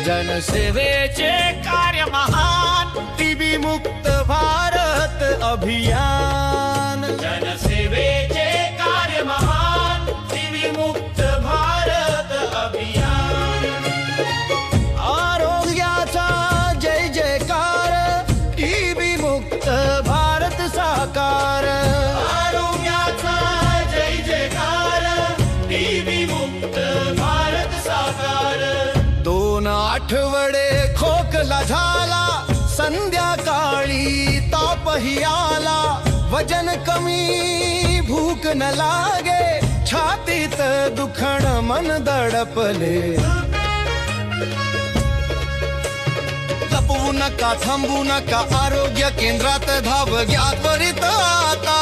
जनसेवेचे कार्य महान, टीबी मुक्त भारत अभियान. जनसेवेचे कार्य महान, टीबी मुक्त भारत अभियान. आरोग्याचा जय जयकार, टीबी मुक्त भारत साकार. आरोग्याचा जय जयकार, टीबी मुक्त भारत साकार. 2 आठवडे खोकला झाला, संध्याकाळी तापही आला. वजन कमी, भूक न लागे, छातीत दुखण मन दडपले. लपवू नका, थांबू नका, आरोग्य केंद्रात धाव घ्या त्वरित आता.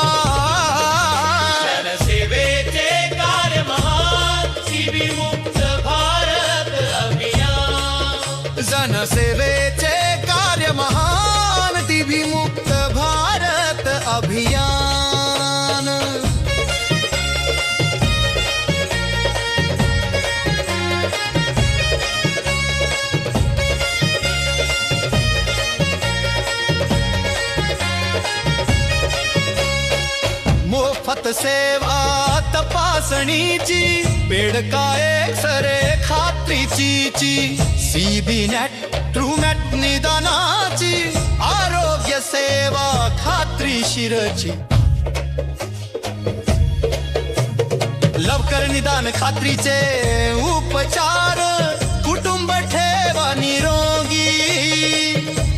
जनसेवेचे कार्य महान, टीबी मुक्त भारत अभियान. जनसेवेचे कार्य महान, टीबी मुक्त भारत अभियान. मोफत सेवा तपासणीची, बेडका एक्सरे खात्रीची, सीबी नेट ट्रूमॅट निदानाची, आरोग्य सेवा खात्रीशीरची. लवकर निदान खात्रीचे उपचार, कुटुंब ठेवा निरोगी,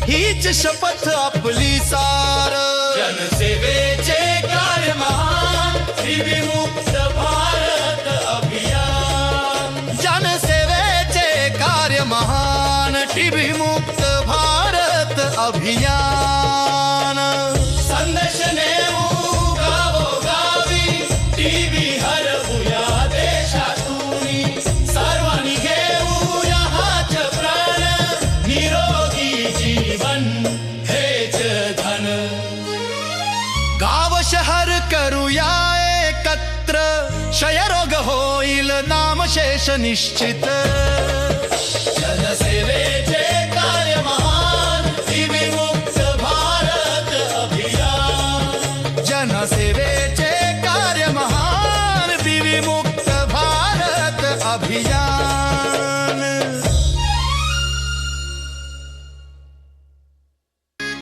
हीच शपथ आपली सार. जनसेवेचे कार्य महान, टीबी मुक्त भारत अभियान. जनसेवेचे कार्य महान, टीबी मुक्त भारत अभियान. संदेश नेऊ गावोगावी, टीबी हरवूया देशातूनी. सर्वांनी घेऊया हाच प्राण, निरोगी जीवन हेच धन. गाव शहर करूया एकत्र, क्षयरोग होईल नामशेष निश्चित. जनसेवेचे